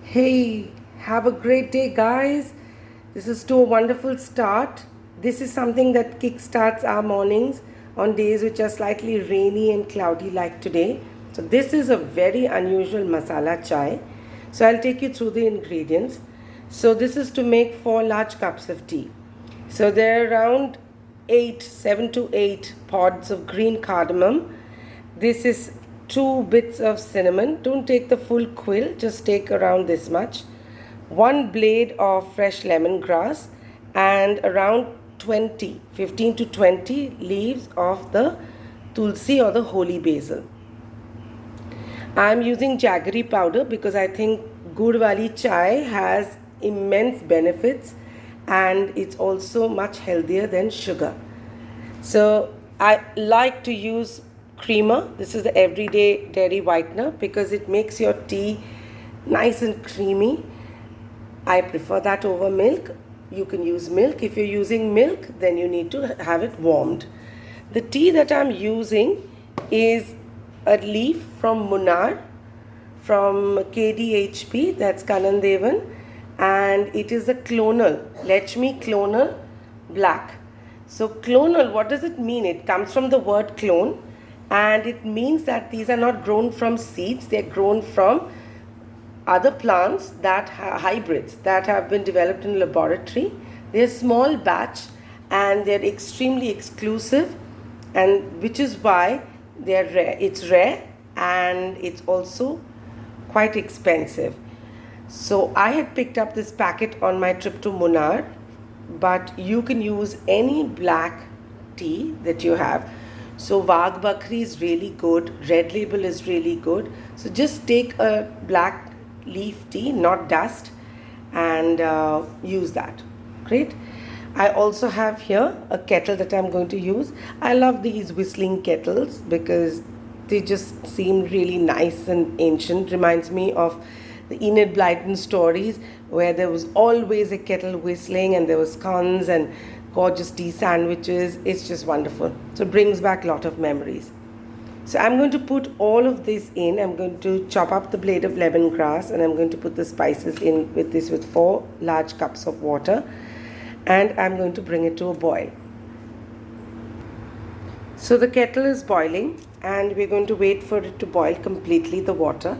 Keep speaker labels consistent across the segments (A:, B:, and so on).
A: Hey, have a great day, guys. This is to a wonderful start. This is something that kickstarts our mornings on days which are slightly rainy and cloudy, like today. So, this is a very unusual masala chai. So, I'll take you through the ingredients. So, this is to make 4 large cups of tea. So, there are around 7 to 8 pods of green cardamom. This is 2 bits of cinnamon. Don't take the full quill, just take around this much. 1 blade of fresh lemongrass and around 15 to 20 leaves of the tulsi or the holy basil. I'm using jaggery powder because I think Gur Wali chai has immense benefits and it's also much healthier than sugar. So I like to use creamer. This is the everyday dairy whitener because it makes your tea nice and creamy. I prefer that over milk. You can use milk. If you're using milk, then you need to have it warmed. The tea that I'm using is a leaf from Munnar, from KDHP, that's Kanan Devan, and it is a clonal, Lechmi clonal black. So clonal, what does it mean? It comes from the word clone, and it means that these are not grown from seeds, they're grown from other plants that hybrids that have been developed in laboratory. They're small batch and they're extremely exclusive, and which is why they're rare. It's rare and it's also quite expensive. So I had picked up this packet on my trip to Munnar, but you can use any black tea that you have. So Wagh Bakri is really good, Red Label is really good. So just take a black leaf tea, not dust, and use that. Great. I also have here a kettle that I'm going to use. I love these whistling kettles because they just seem really nice and ancient. Reminds me of the Enid Blyton stories where there was always a kettle whistling and there was scones and gorgeous tea sandwiches. It's just wonderful. So it brings back a lot of memories. So I'm going to put all of this in. I'm going to chop up the blade of lemongrass and I'm going to put the spices in with this with 4 large cups of water, and I'm going to bring it to a boil. So the kettle is boiling and we're going to wait for it to boil completely, the water.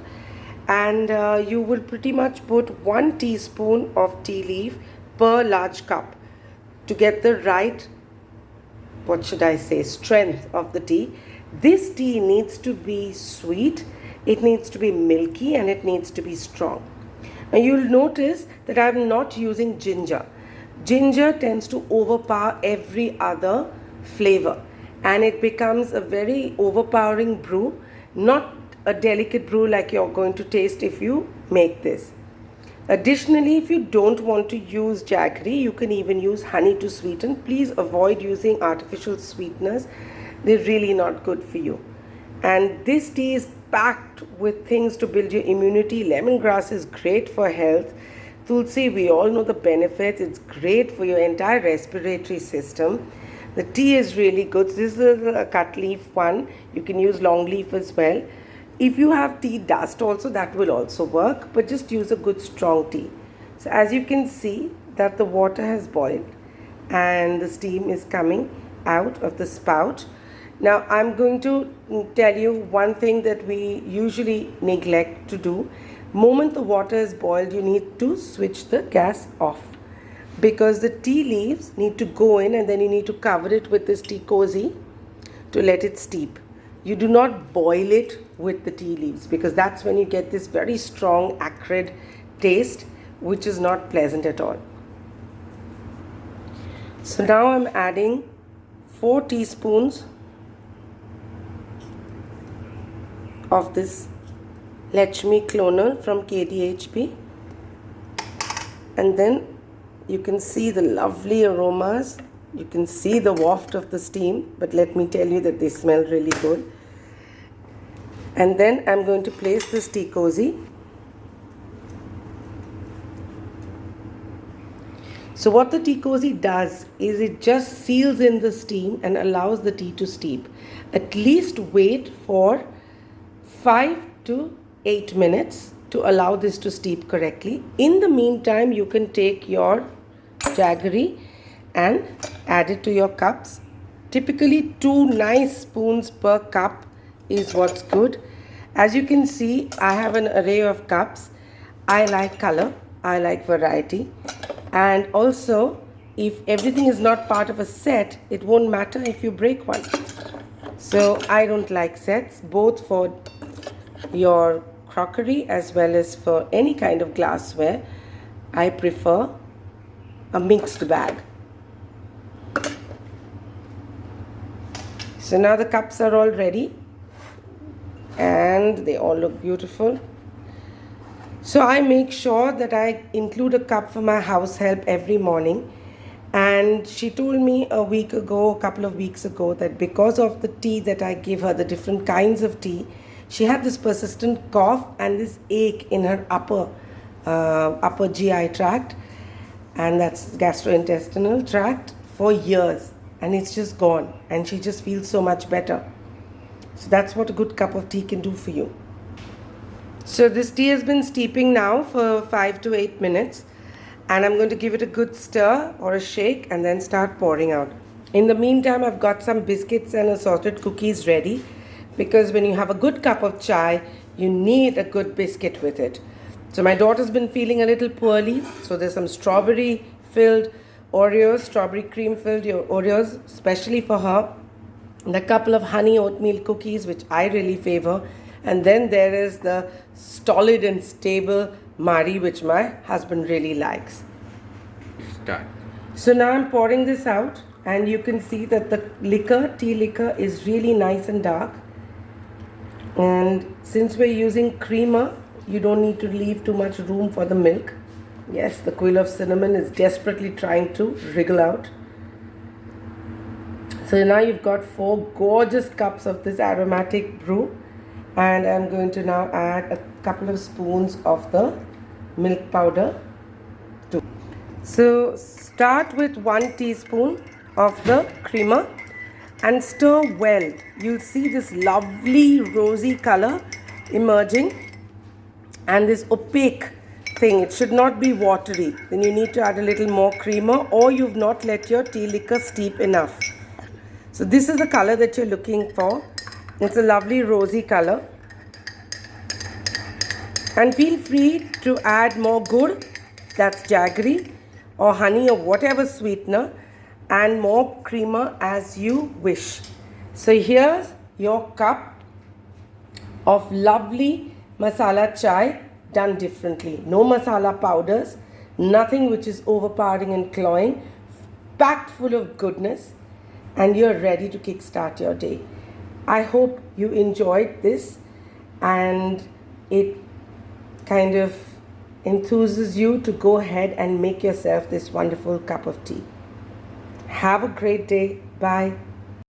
A: And you will pretty much put 1 teaspoon of tea leaf per large cup to get the right, what should I say, strength of the tea. This tea needs to be sweet, it needs to be milky, and it needs to be strong. Now you'll notice that I'm not using ginger. Ginger tends to overpower every other flavor and it becomes a very overpowering brew, not a delicate brew like you're going to taste if you make this. Additionally, if you don't want to use jaggery, you can even use honey to sweeten. Please avoid using artificial sweeteners. They're really not good for you. And this tea is packed with things to build your immunity. Lemongrass is great for health. Tulsi, we all know the benefits. It's great for your entire respiratory system. The tea is really good. This is a cut leaf one. You can use long leaf as well. If you have tea dust also, that will also work, but just use a good strong tea. So as you can see that the water has boiled and the steam is coming out of the spout. Now I'm going to tell you one thing that we usually neglect to do. Moment the water is boiled, you need to switch the gas off because the tea leaves need to go in and then you need to cover it with this tea cozy to let it steep. You do not boil it with the tea leaves because that's when you get this very strong acrid taste which is not pleasant at all. So now I'm adding 4 teaspoons of this Lechmi clonal from KDHP, and then you can see the lovely aromas. You can see the waft of the steam, but let me tell you that they smell really good. And then I'm going to place this tea cozy. So what the tea cozy does is it just seals in the steam and allows the tea to steep. At least wait for 5 to 8 minutes to allow this to steep correctly. In the meantime, you can take your jaggery and add it to your cups. Typically 2 nice spoons per cup is what's good. As you can see, I have an array of cups. I like color, I like variety, and also if everything is not part of a set, it won't matter if you break one. So I don't like sets, both for your crockery as well as for any kind of glassware. I prefer a mixed bag. So now the cups are all ready and they all look beautiful. So I make sure that I include a cup for my house help every morning. And she told me a couple of weeks ago, that because of the tea that I give her, the different kinds of tea, she had this persistent cough and this ache in her upper GI tract, and that's gastrointestinal tract, for years, and it's just gone, and she just feels so much better. So that's what a good cup of tea can do for you. So this tea has been steeping now for 5 to 8 minutes, and I'm going to give it a good stir or a shake and then start pouring out. In the meantime, I've got some biscuits and assorted cookies ready, because when you have a good cup of chai, you need a good biscuit with it. So my daughter's been feeling a little poorly, so there's some strawberry filled Oreos, strawberry cream filled Oreos, especially for her, and a couple of honey oatmeal cookies, which I really favor. And then there is the stolid and stable Marie, which my husband really likes.
B: Start.
A: So now I'm pouring this out, and you can see that the tea liquor is really nice and dark. And since we're using creamer, you don't need to leave too much room for the milk. Yes, the quill of cinnamon is desperately trying to wriggle out. So now you've got 4 gorgeous cups of this aromatic brew, and I'm going to now add a couple of spoons of the milk powder too. So start with 1 teaspoon of the creamer and stir well. You'll see this lovely rosy color emerging and this opaque thing. It should not be watery. Then you need to add a little more creamer, or you've not let your tea liquor steep enough. So this is the color that you're looking for. It's a lovely rosy color. And feel free to add more gur, that's jaggery, or honey, or whatever sweetener, and more creamer as you wish. So here's your cup of lovely masala chai done differently. No masala powders, nothing which is overpowering and cloying, packed full of goodness, and you're ready to kickstart your day. I hope you enjoyed this and it kind of enthuses you to go ahead and make yourself this wonderful cup of tea. Have a great day. Bye.